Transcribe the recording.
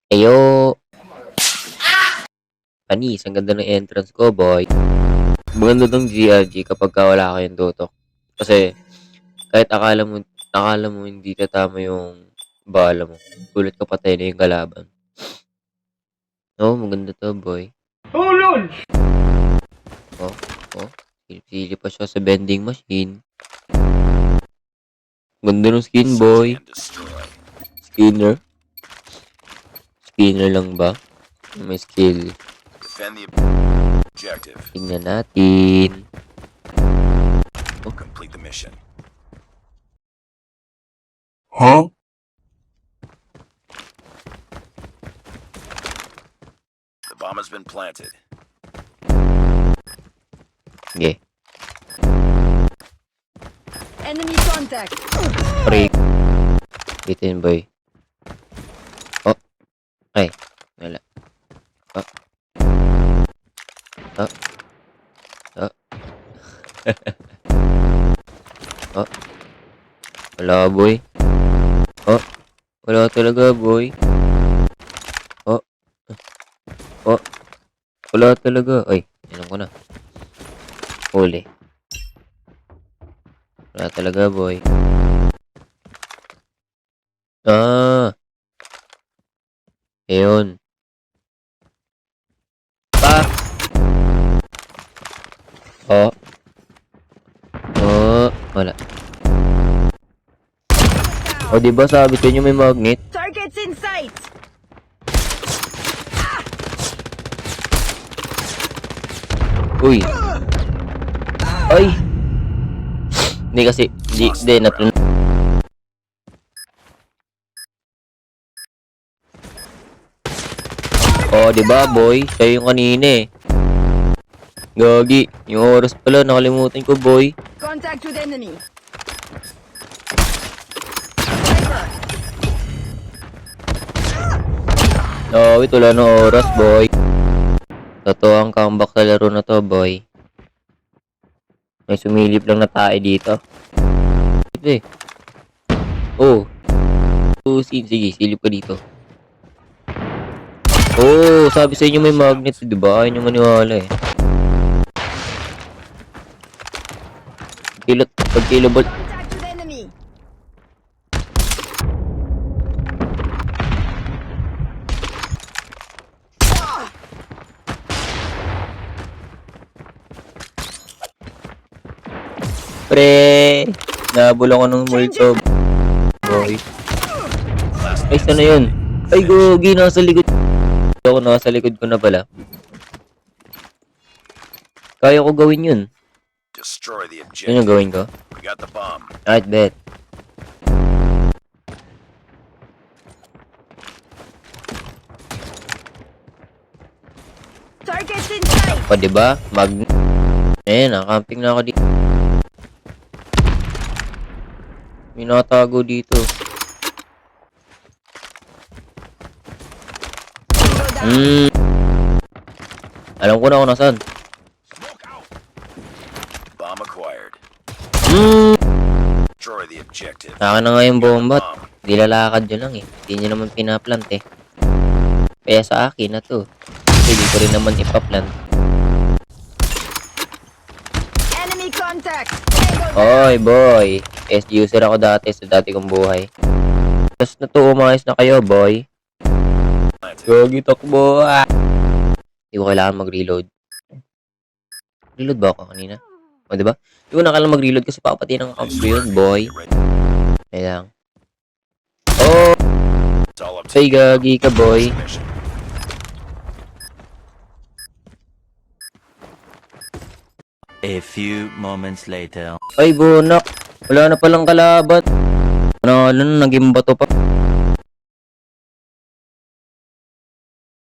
Eyo! Panis, ang ganda ng entrance ko, boy. Maganda tong GRG kapag wala kayong tutok. Kasi, kahit akala mo hindi tatama yung bala mo. Gulat ka patay na yung kalaban. Oo, maganda to, boy. Oh, lol! Oh, oh. Silip-silip pa siya sa vending machine. Ganda ng skin, boy. Skinner. Skinner lang ba? May skill. Defend the objective. Tingnan natin. Complete the mission. Huh? The bomb has been planted. Sige. Enemy contact. Break. Dito yun, boy. Oh. Ay. Wala. Oh. Oh. Oh. Oh. Wala, boy. Oh. Wala talaga, boy. Oh. Oh. Wala talaga. Ay. Inom ko na. Huli. Wala talaga, boy. Ah. Ayun. Pa. Oh. Oh. Wala. O, diba sabi ko inyo may magnet? Targets in sight. Uy. Ay. Hindi kasi, hindi, natun. Oh, diba, boy? Siya yung kanina eh. Gagi. Yung oras pala, nakalimutan ko, boy. Contact with enemy. No, wait, wala na oras, boy. Totoo ang comeback sa laro na to, boy. May sumilip lang na tayo dito. Ito eh. Oh. Sige, silip ka dito. Oh, sabi sa inyo may magnet, di ba? Ayaw nyo maniwala eh. Pag-kilabot. Contact with enemy. Pre! Nabula ko ng multo. Boy. Ay, sana yun? Ay, gogi, nasa likod. Ako, nasa likod ko na pala. Kaya ko gawin yun. Destroy the Yun objective. yung gawin ko. We got the bomb. Alright, bet. Targets in sight. O, diba? Ayan, nakamping na ako dito. May nakatago dito. Alam ko na kung nasaan. Bomb acquired. Destroy the objective. Saka na nga yung bomba. Bomb. Di lalakad yun lang eh. Hindi nyo naman pinaplant eh. Kaya sa akin na to. Kasi di ko rin naman ipaplant. Enemy contact. Oy boy. SG user ako dati sa dati kong buhay. Tapos na to, umayos na kayo boy. Planted. Gogi takbo. Di ko kailangan mag-reload. Reload ba ako kanina? O diba? Di ko na kailangan mag-reload kasi papatay ng camp ko yun boy. Get ready. Kaya lang. Oh! It's all up to Say you. gagi ka boy. Mission. A few moments later. Ay bunak. Wala na palang kalaban. Ano na, naging bato pa.